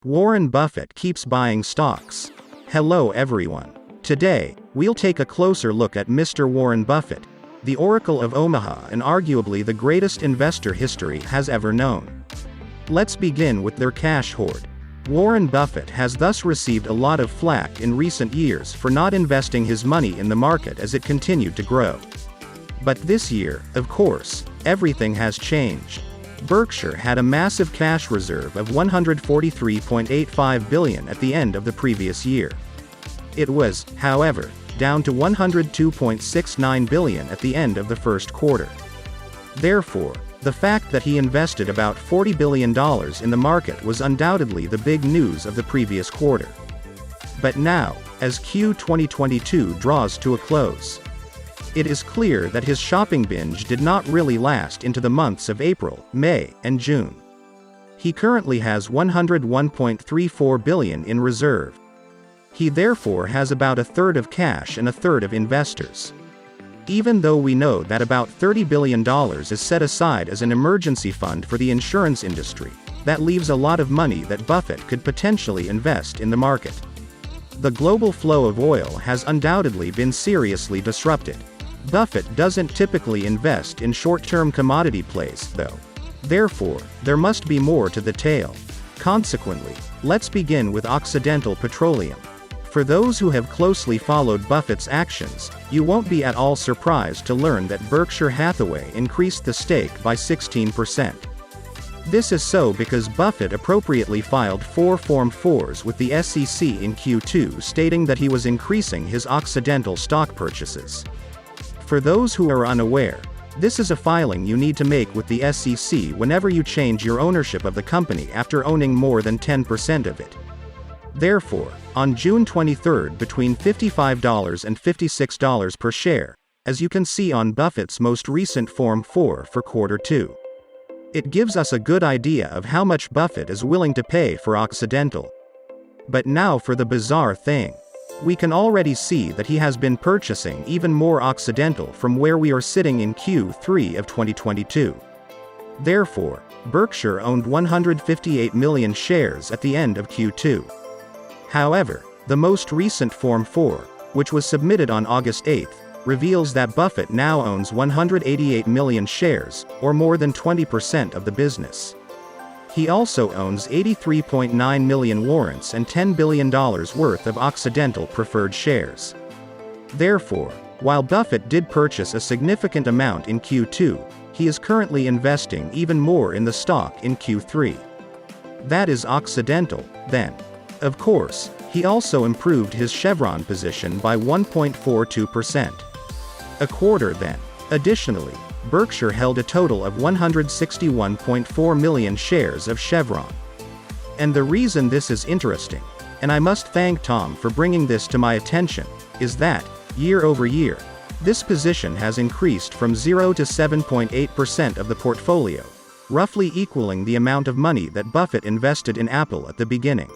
Warren Buffett keeps buying stocks. Hello everyone. Today, we'll take a closer look at Mr. Warren Buffett, the Oracle of Omaha and arguably the greatest investor history has ever known. Let's begin with their cash hoard. Warren Buffett has thus received a lot of flack in recent years for not investing his money in the market as it continued to grow. But this year, of course, everything has changed. Berkshire had a massive cash reserve of $143.85 billion at the end of the previous year. It was, however, down to $102.69 billion at the end of the first quarter. Therefore, the fact that he invested about $40 billion in the market was undoubtedly the big news of the previous quarter. But now, as Q 2022 draws to a close, it is clear that his shopping binge did not really last into the months of April, May, and June. He currently has $101.34 billion in reserve. He therefore has about a third of cash and a third of investors. Even though we know that about $30 billion is set aside as an emergency fund for the insurance industry, that leaves a lot of money that Buffett could potentially invest in the market. The global flow of oil has undoubtedly been seriously disrupted. Buffett doesn't typically invest in short-term commodity plays, though. Therefore, there must be more to the tale. Consequently, let's begin with Occidental Petroleum. For those who have closely followed Buffett's actions, you won't be at all surprised to learn that Berkshire Hathaway increased the stake by 16%. This is so because Buffett appropriately filed 4 Form 4s with the SEC in Q2 stating that he was increasing his Occidental stock purchases. For those who are unaware, this is a filing you need to make with the SEC whenever you change your ownership of the company after owning more than 10% of it. Therefore, on June 23 between $55 and $56 per share, as you can see on Buffett's most recent Form 4 for Quarter 2. It gives us a good idea of how much Buffett is willing to pay for Occidental. But now for the bizarre thing. We can already see that he has been purchasing even more Occidental from where we are sitting in Q3 of 2022. Therefore, Berkshire owned 158 million shares at the end of Q2. However, the most recent Form 4, which was submitted on August 8, reveals that Buffett now owns 188 million shares, or more than 20% of the business. He also owns 83.9 million warrants and $10 billion worth of Occidental preferred shares. Therefore, while Buffett did purchase a significant amount in Q2, he is currently investing even more in the stock in Q3. That is Occidental, then. Of course, he also improved his Chevron position by 1.42%. A quarter then. Additionally, Berkshire held a total of 161.4 million shares of Chevron. And the reason this is interesting, and I must thank Tom for bringing this to my attention, is that, year over year, this position has increased from 0 to 7.8% of the portfolio, roughly equaling the amount of money that Buffett invested in Apple at the beginning.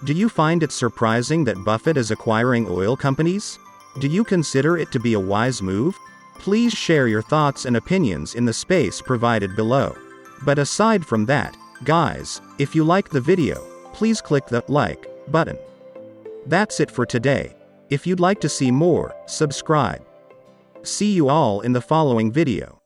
Do you find it surprising that Buffett is acquiring oil companies? Do you consider it to be a wise move? Please share your thoughts and opinions in the space provided below. But aside from that, guys, if you like the video, please click the like button. That's it for today. If you'd like to see more, subscribe. See you all in the following video.